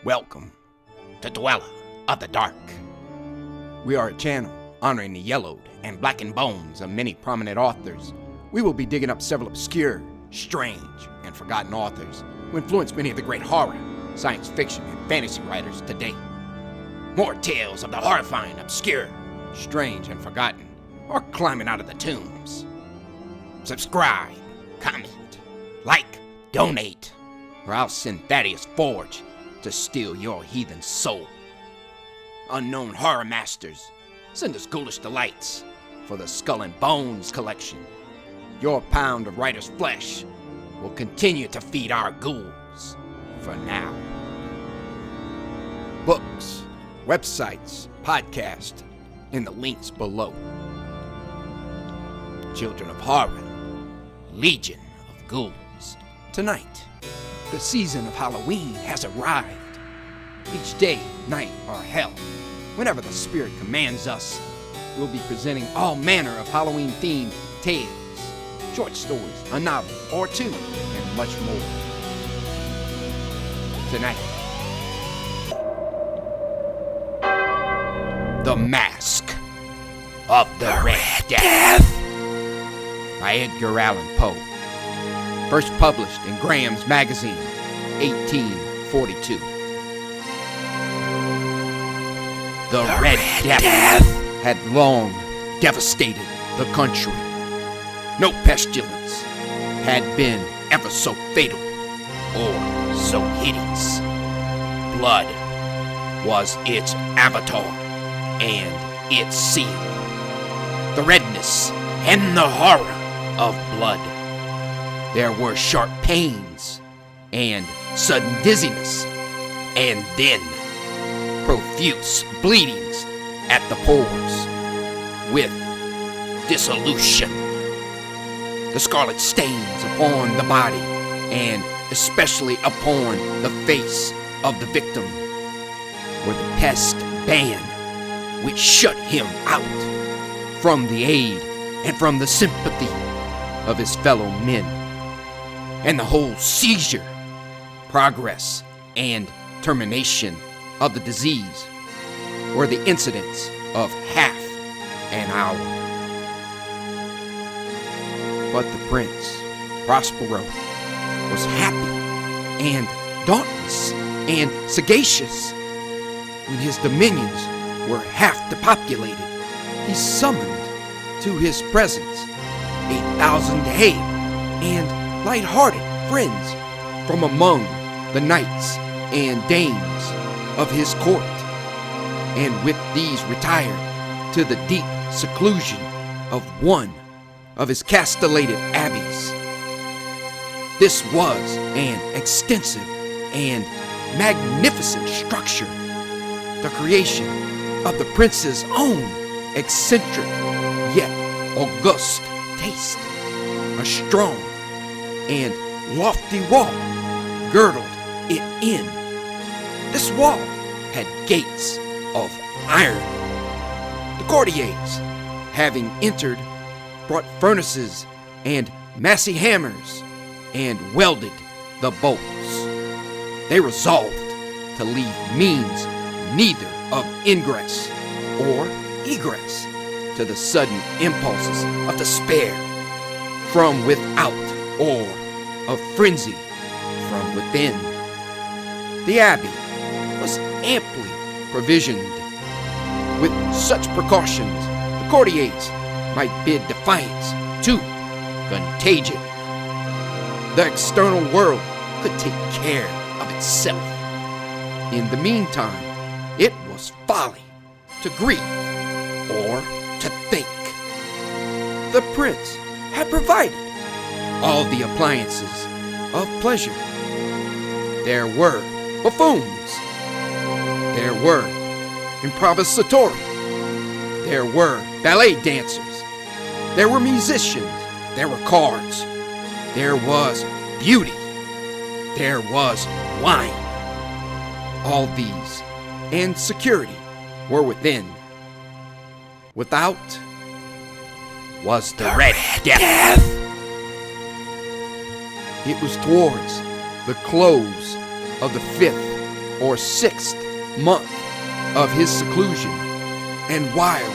Welcome to Dweller of the Dark. We are a channel honoring the yellowed and blackened bones of many prominent authors. We will be digging up several obscure, strange, and forgotten authors who influenced many of the great horror, science fiction, and fantasy writers today. More tales of the horrifying, obscure, strange, and forgotten are climbing out of the tombs. Subscribe, comment, like, donate, or I'll send Thaddeus Forge to steal your heathen soul. Unknown horror masters, send us ghoulish delights for the Skull and Bones collection. Your pound of writer's flesh will continue to feed our ghouls for now. Books, websites, podcasts, in the links below. Children of Horror, Legion of Ghouls. Tonight, the season of Halloween has arrived. Each day, night, or hell, whenever the spirit commands us, we'll be presenting all manner of Halloween-themed tales, short stories, a novel or two, and much more. Tonight, The Masque of the Red Death by Edgar Allan Poe. First published in Graham's Magazine, 1842. The Red Death had long devastated the country. No pestilence had been ever so fatal or so hideous. Blood was its avatar and its seal. The redness and the horror of blood. There were sharp pains and sudden dizziness, and then profuse bleedings at the pores, with dissolution. The scarlet stains upon the body, and especially upon the face of the victim, were the pest ban which shut him out from the aid and from the sympathy of his fellow men. And the whole seizure, progress, and termination of the disease were the incidents of half an hour. But the prince, Prospero, was happy and dauntless and sagacious. When his dominions were half depopulated, he summoned to his presence 1,000 hale and light-hearted friends from among the knights and dames of his court, and with these retired to the deep seclusion of one of his castellated abbeys. This was an extensive and magnificent structure, the creation of the prince's own eccentric yet august taste. A strong and lofty wall girdled it in. This wall had gates of iron. The courtiers, having entered, brought furnaces and massy hammers and welded the bolts. They resolved to leave means neither of ingress or egress to the sudden impulses of despair from without or of frenzy from within. The abbey was amply provisioned. With such precautions, the courtiers might bid defiance to contagion. The external world could take care of itself. In the meantime, it was folly to grieve or to think. The prince had provided all the appliances of pleasure. There were buffoons. There were improvisatori. There were ballet dancers. There were musicians. There were cards. There was beauty. There was wine. All these and security were within. Without was the Red Death. It was towards the close of the 5th or 6th month of his seclusion, and while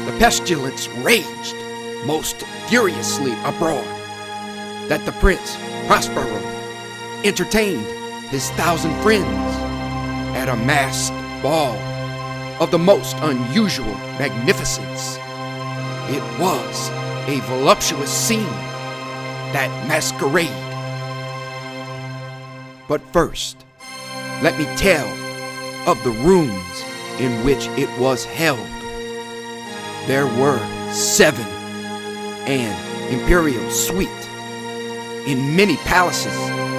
the pestilence raged most furiously abroad, that the Prince Prospero entertained his 1,000 friends at a masked ball of the most unusual magnificence. It was a voluptuous scene, that masquerade. But first, let me tell of the rooms in which it was held. There were 7 an imperial suite. In many palaces,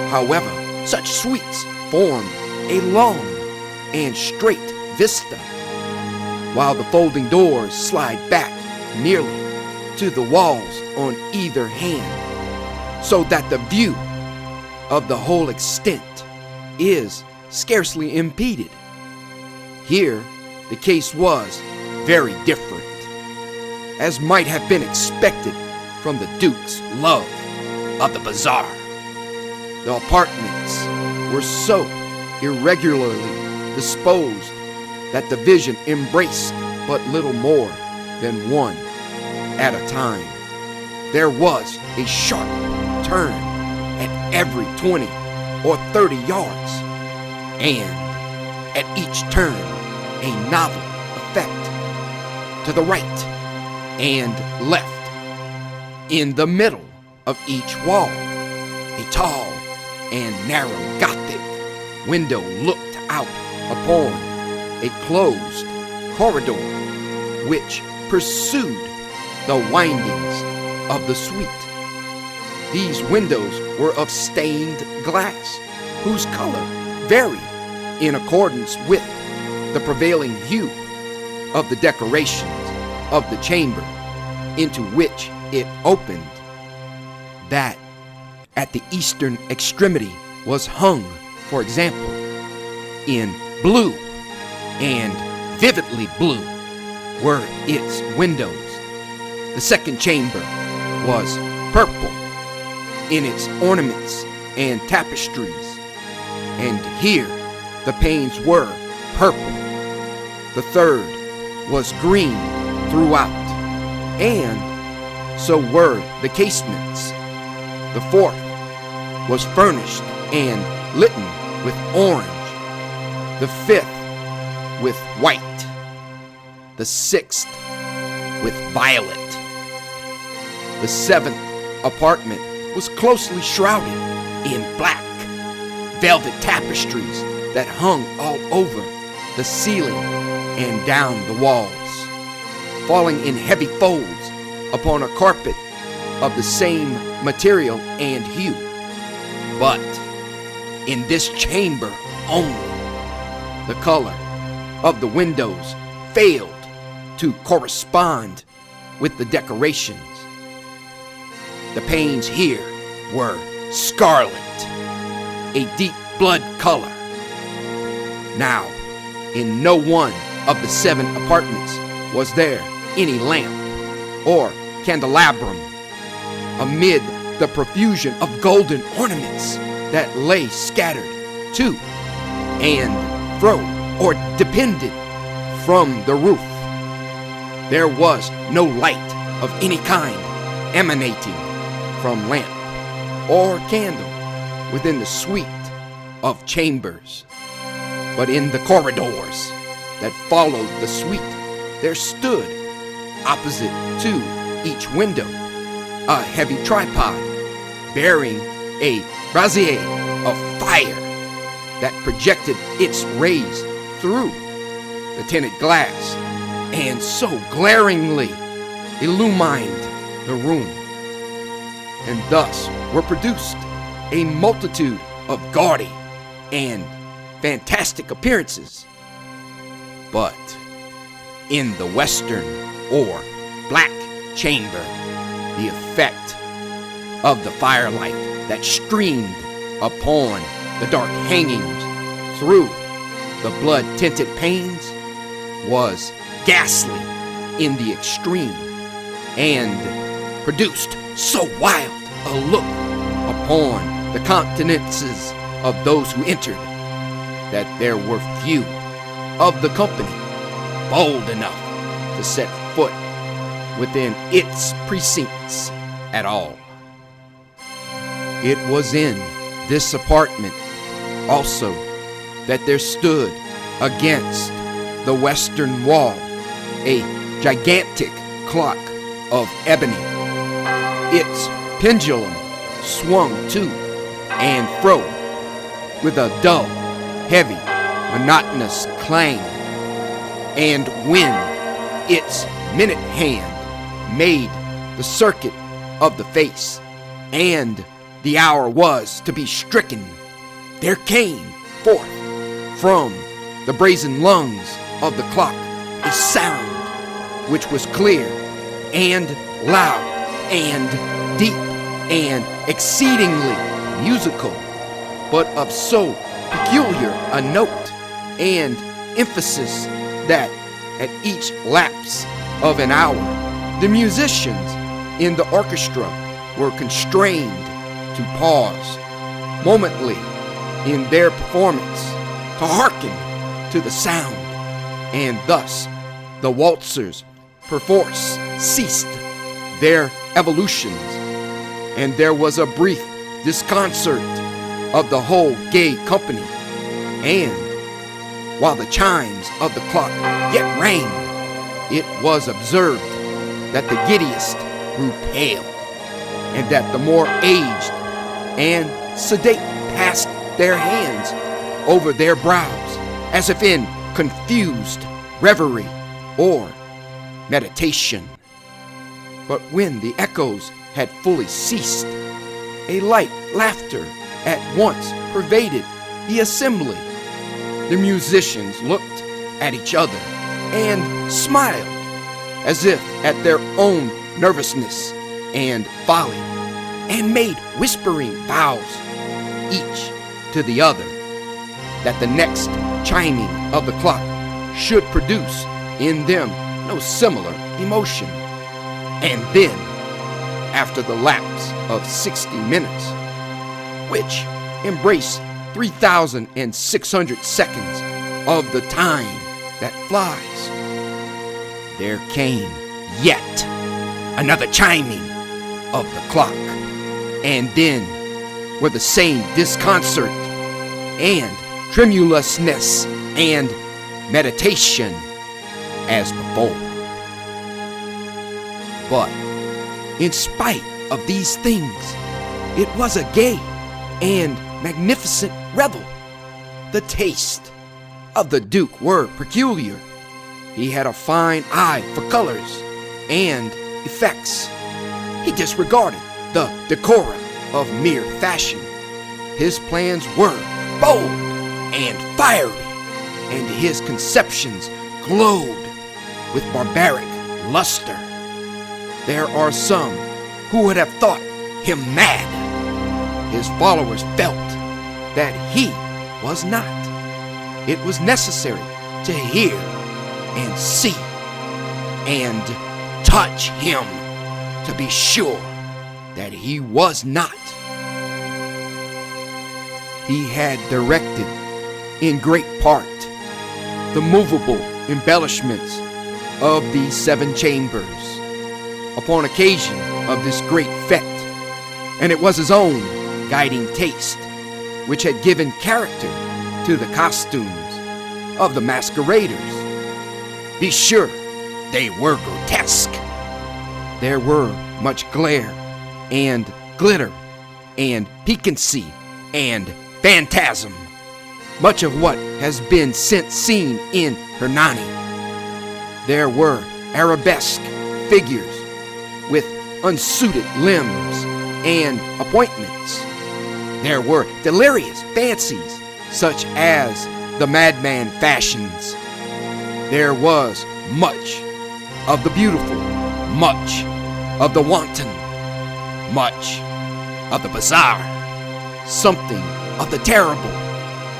however, such suites form a long and straight vista, while the folding doors slide back nearly to the walls on either hand, so that the view of the whole extent is scarcely impeded. Here, the case was very different, as might have been expected from the Duke's love of the bizarre. The apartments were so irregularly disposed that the vision embraced but little more than one at a time. There was a sharp turn at every 20 or 30 yards, and at each turn a novel effect to the right and left. In the middle of each wall, a tall and narrow Gothic window looked out upon a closed corridor which pursued the windings of the suite. These windows were of stained glass, whose color varied in accordance with the prevailing hue of the decorations of the chamber into which it opened. That at the eastern extremity was hung, for example, in blue, and vividly blue were its windows. The second chamber was purple in its ornaments and tapestries, and here the panes were purple. The third was green throughout, and so were the casements. The fourth was furnished and litten with orange, the fifth with white, the sixth with violet. The seventh apartment was closely shrouded in black velvet tapestries that hung all over the ceiling and down the walls, falling in heavy folds upon a carpet of the same material and hue. But in this chamber only, the color of the windows failed to correspond with the decorations. The panes here were scarlet, a deep blood color. Now, in no one of the 7 apartments was there any lamp or candelabrum. Amid the profusion of golden ornaments that lay scattered to and fro or depended from the roof, there was no light of any kind emanating from lamp or candle within the suite of chambers. But in the corridors that followed the suite, there stood, opposite to each window, a heavy tripod bearing a brazier of fire that projected its rays through the tinted glass and so glaringly illumined the room. And thus were produced a multitude of gaudy and fantastic appearances. But in the western or black chamber, the effect of the firelight that streamed upon the dark hangings through the blood-tinted panes was ghastly in the extreme, and produced so wild a look upon the countenances of those who entered that there were few of the company bold enough to set foot within its precincts at all. It was in this apartment also that there stood against the western wall a gigantic clock of ebony. Its pendulum swung to and fro with a dull, heavy, monotonous clang, and when its minute hand made the circuit of the face and the hour was to be stricken, there came forth from the brazen lungs of the clock a sound which was clear and loud and deep and exceedingly musical, but of so peculiar a note and emphasis that at each lapse of an hour the musicians in the orchestra were constrained to pause momently in their performance to hearken to the sound, and thus the waltzers perforce ceased their evolutions, and there was a brief disconcert of the whole gay company, and while the chimes of the clock yet rang, it was observed that the giddiest grew pale, and that the more aged and sedate passed their hands over their brows as if in confused reverie or meditation. But when the echoes had fully ceased, a light laughter at once pervaded the assembly. The musicians looked at each other and smiled as if at their own nervousness and folly, and made whispering vows, each to the other, that the next chiming of the clock should produce in them no similar emotion. And then, after the lapse of 60 minutes, which embrace 3,600 seconds of the time that flies, there came yet another chiming of the clock, and then with the same disconcert and tremulousness and meditation as before. But in spite of these things, it was a gay and magnificent revel. The taste of the Duke were peculiar. He had a fine eye for colors and effects. He disregarded the decorum of mere fashion. His plans were bold and fiery, and his conceptions glowed with barbaric luster. There are some who would have thought him mad. His followers felt that he was not. It was necessary to hear and see and touch him to be sure that he was not. He had directed in great part the movable embellishments of these 7 chambers upon occasion of this great fete, and it was his own guiding taste which had given character to the costumes of the masqueraders. Be sure they were grotesque. There were much glare and glitter and piquancy and phantasm, much of what has been since seen in Hernani. There were arabesque figures with unsuited limbs and appointments. There were delirious fancies such as the madman fashions. There was much of the beautiful, much of the wanton, much of the bizarre, something of the terrible,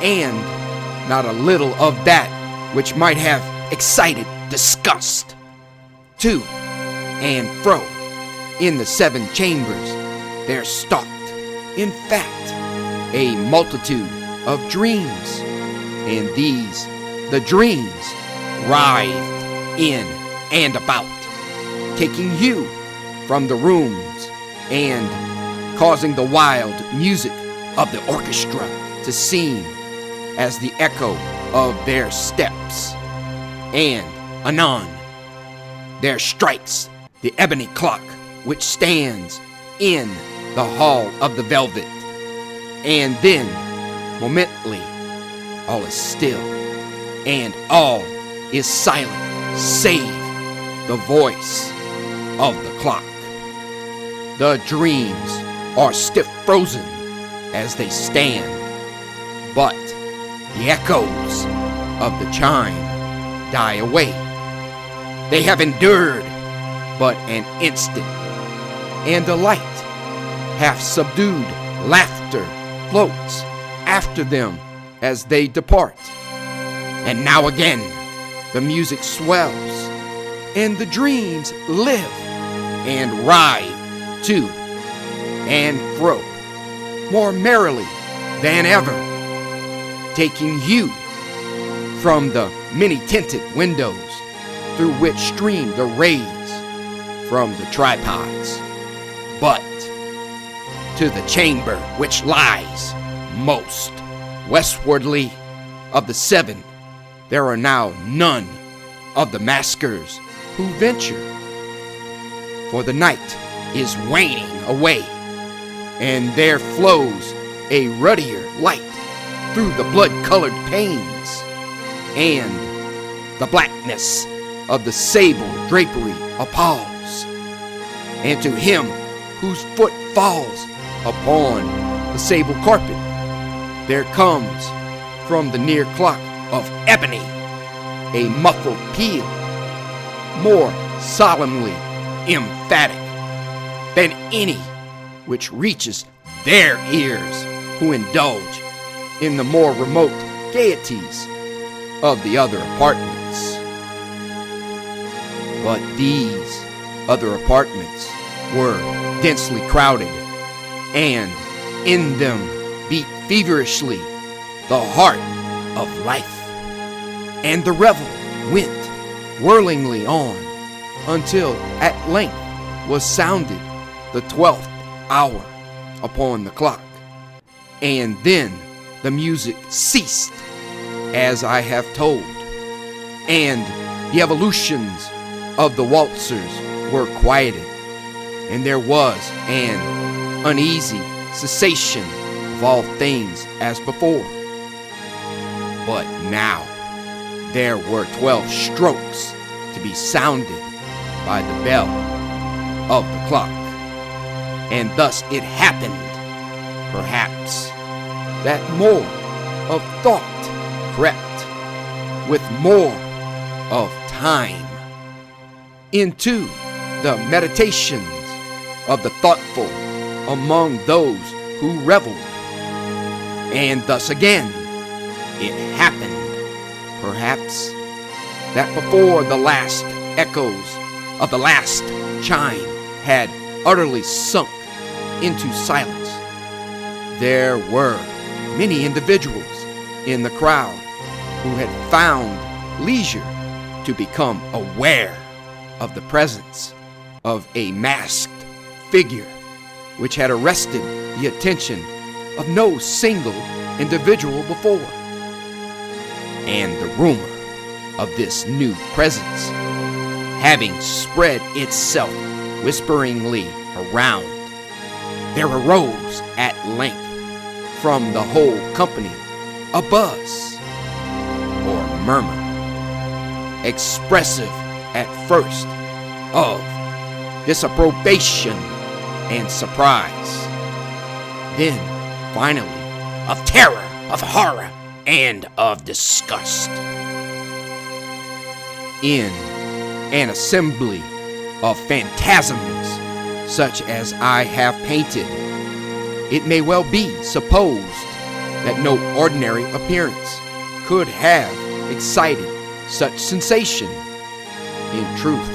and not a little of that which might have excited disgust. To and fro in the 7 chambers there stalked, in fact, a multitude of dreams and these, the dreams, writhed in and about, taking you from the rooms and causing the wild music of the orchestra to seem as the echo of their steps. And anon, there strikes the ebony clock which stands in the hall of the velvet. And then, momently, all is still, and all is silent, save the voice of the clock. The dreams are stiff frozen as they stand, but the echoes of the chime die away. They have endured but an instant, and the light, half-subdued laughter floats after them as they depart. And now again, the music swells, and the dreams live and writhe to and fro, more merrily than ever, taking you from the many-tinted windows through which stream the rays from the tripods, but to the chamber which lies most westwardly of the seven. There are now none of the maskers who venture, for the night is waning away, and there flows a ruddier light through the blood-colored panes, and the blackness of the sable drapery appalls, and to him whose foot falls upon the sable carpet, there comes from the near clock of ebony a muffled peal, more solemnly emphatic than any which reaches their ears who indulge in the more remote gaieties of the other apartments. But these other apartments were densely crowded, and in them beat feverishly the heart of life. And the revel went whirlingly on until at length was sounded the 12th hour upon the clock. And then the music ceased, as I have told, and the evolutions of the waltzers were quieted, and there was an uneasy cessation of all things as before. But now there were 12 strokes to be sounded by the bell of the clock, and thus it happened, perhaps, that more of thought crept with more of time into the meditations of the thoughtful among those who reveled. And thus again it happened, perhaps, that before the last echoes of the last chime had utterly sunk into silence, there were many individuals in the crowd who had found leisure to become aware of the presence of a masked figure which had arrested the attention of no single individual before. And the rumor of this new presence having spread itself whisperingly around, there arose at length from the whole company a buzz or murmur, expressive at first of disapprobation and surprise, then finally of terror, of horror, and of disgust. In an assembly of phantasms such as I have painted, it may well be supposed that no ordinary appearance could have excited such sensation. In truth,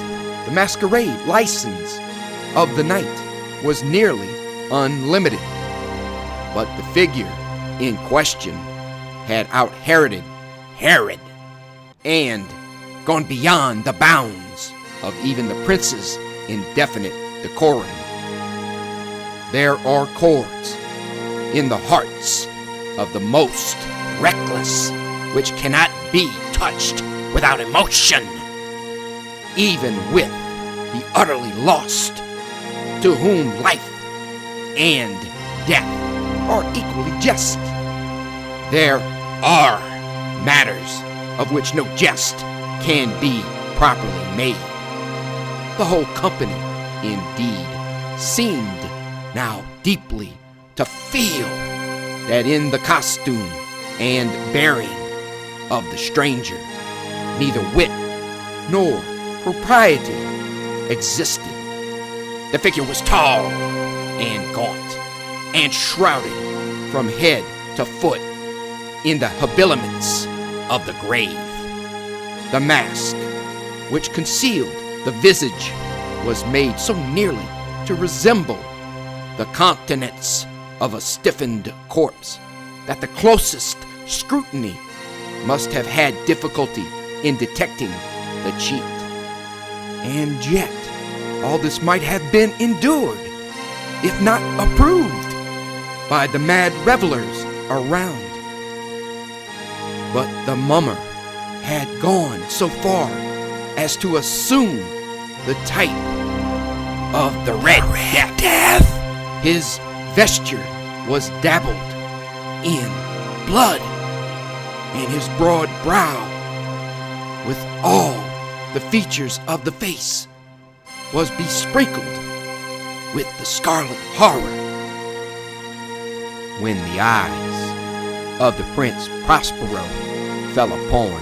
the masquerade license of the night was nearly unlimited, but the figure in question had out-Heroded Herod, and gone beyond the bounds of even the prince's indefinite decorum. There are chords in the hearts of the most reckless which cannot be touched without emotion, even with the utterly lost, to whom life and death are equally just. There are matters of which no jest can be properly made. The whole company, indeed, seemed now deeply to feel that in the costume and bearing of the stranger, neither wit nor propriety existed. The figure was tall and gaunt, and shrouded from head to foot in the habiliments of the grave. The mask, which concealed the visage, was made so nearly to resemble the countenance of a stiffened corpse that the closest scrutiny must have had difficulty in detecting the cheat. And yet, all this might have been endured, if not approved, by the mad revelers around. But the mummer had gone so far as to assume the type of the Red Death. His vesture was dabbled in blood, and his broad brow, with all the features of the face, was besprinkled with the scarlet horror. When the eyes of the Prince Prospero fell upon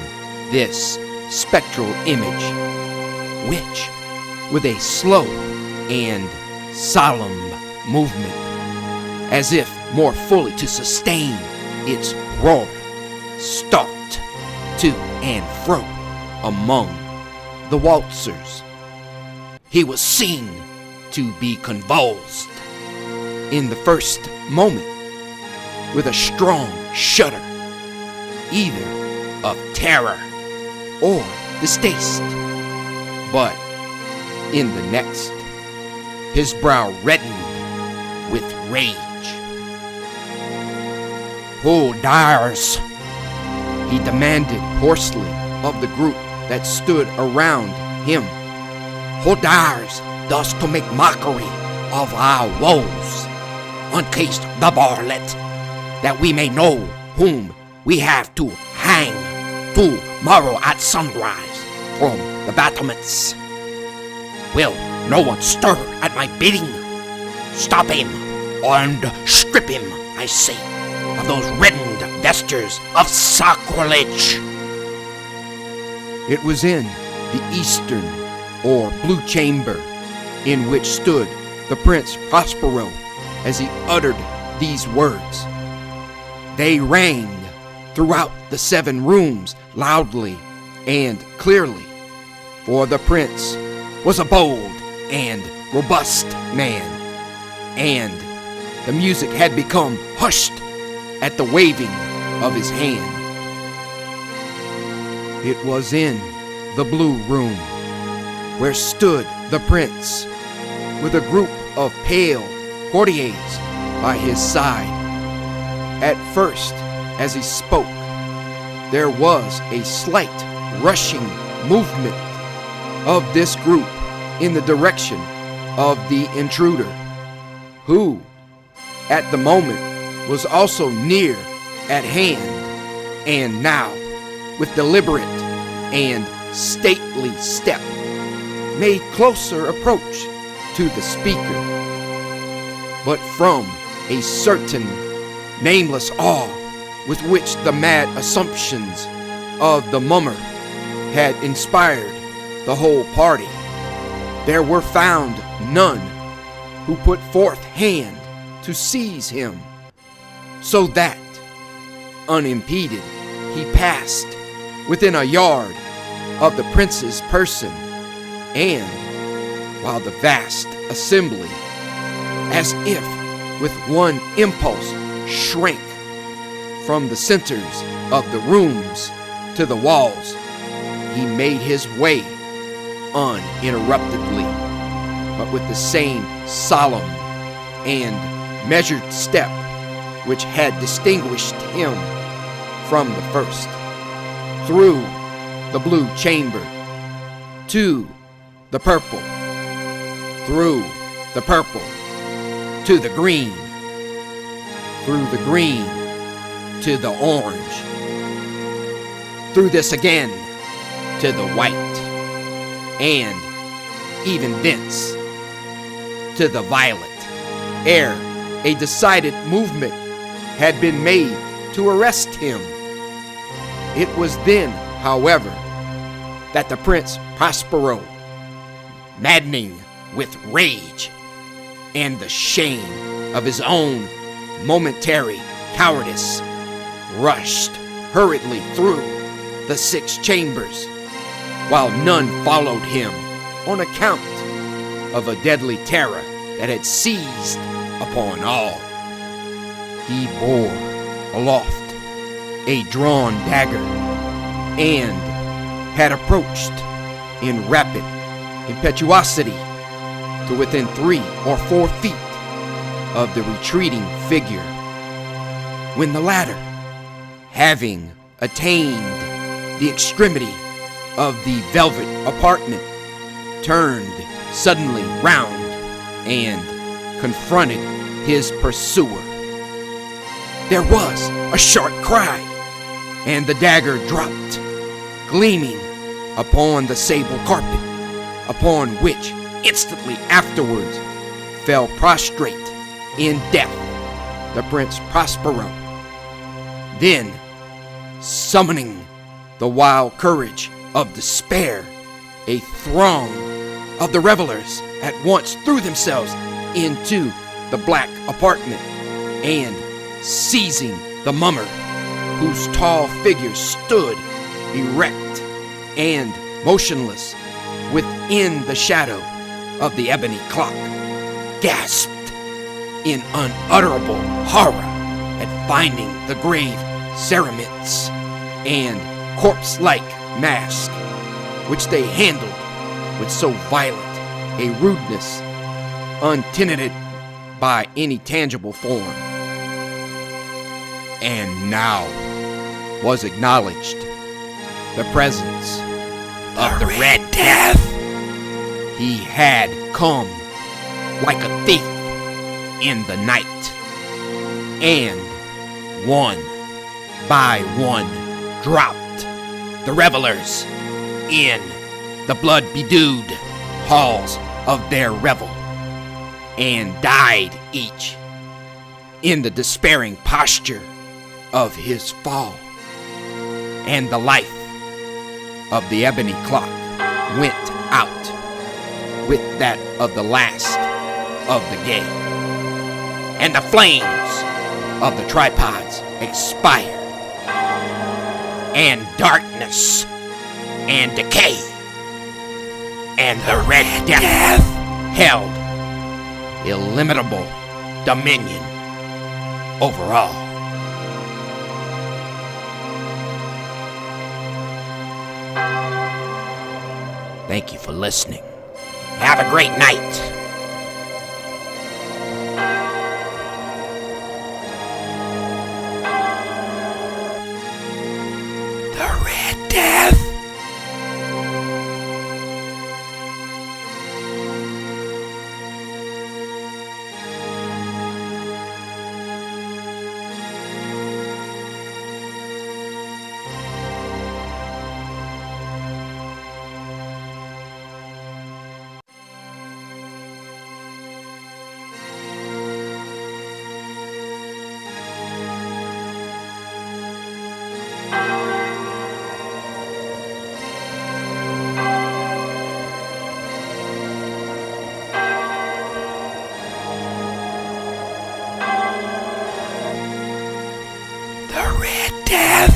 this spectral image, which, with a slow and solemn movement, as if more fully to sustain its roar, stalked to and fro among the waltzers, he was seen to be convulsed in the first moment with a strong shudder, either of terror or distaste, but in the next, his brow reddened with rage. "Who dares?" he demanded hoarsely of the group that stood around him. "Who dares thus to make mockery of our woes? Uncase the varlet, that we may know whom we have to hang tomorrow at sunrise from the battlements. Will no one stir at my bidding? Stop him and strip him, I say, of those reddened vestures of sacrilege." It was in the eastern or blue chamber in which stood the Prince Prospero as he uttered these words. They rang throughout the 7 rooms loudly and clearly, for the prince was a bold and robust man, and the music had become hushed at the waving of his hand. It was in the blue room where stood the prince with a group of pale courtiers by his side. At first, as he spoke, there was a slight rushing movement of this group in the direction of the intruder, who, at the moment, was also near at hand, and now, with deliberate and stately step, made closer approach to the speaker. But from a certain nameless awe with which the mad assumptions of the mummer had inspired the whole party, there were found none who put forth hand to seize him, so that, unimpeded, he passed within a yard of the prince's person, and, while the vast assembly, as if with one impulse, shrank from the centers of the rooms, to the walls, he made his way uninterruptedly, but with the same solemn and measured step which had distinguished him from the first. Through the blue chamber to the purple, through the purple to the green, through the green to the orange, through this again to the white, and even thence to the violet, ere a decided movement had been made to arrest him. It was then, however, that the Prince Prospero, maddening with rage and the shame of his own momentary cowardice, rushed hurriedly through the 6 chambers, while none followed him on account of a deadly terror that had seized upon all. He bore aloft a drawn dagger and had approached in rapid impetuosity to within 3 or 4 feet of the retreating figure, when the latter, having attained the extremity of the velvet apartment, turned suddenly round and confronted his pursuer. There was a sharp cry, and the dagger dropped, gleaming upon the sable carpet, upon which instantly afterwards fell prostrate in death the Prince Prospero. Then, summoning the wild courage of despair, a throng of the revelers at once threw themselves into the black apartment, and seizing the mummer, whose tall figure stood erect and motionless within the shadow of the ebony clock, gasped in unutterable horror at finding the grave cerements and corpse-like mask which they handled with so violent a rudeness, untenanted by any tangible form. And now was acknowledged the presence of the Red Death. He had come like a thief in the night, and one by one dropped the revelers in the blood-bedewed halls of their revel, and died each in the despairing posture of his fall. And the life of the ebony clock went out with that of the last of the gay, and the flames of the tripods expired, and darkness and decay and the Red Death held illimitable dominion over all. Thank you for listening. Have a great night. The Red Death. The Red Death.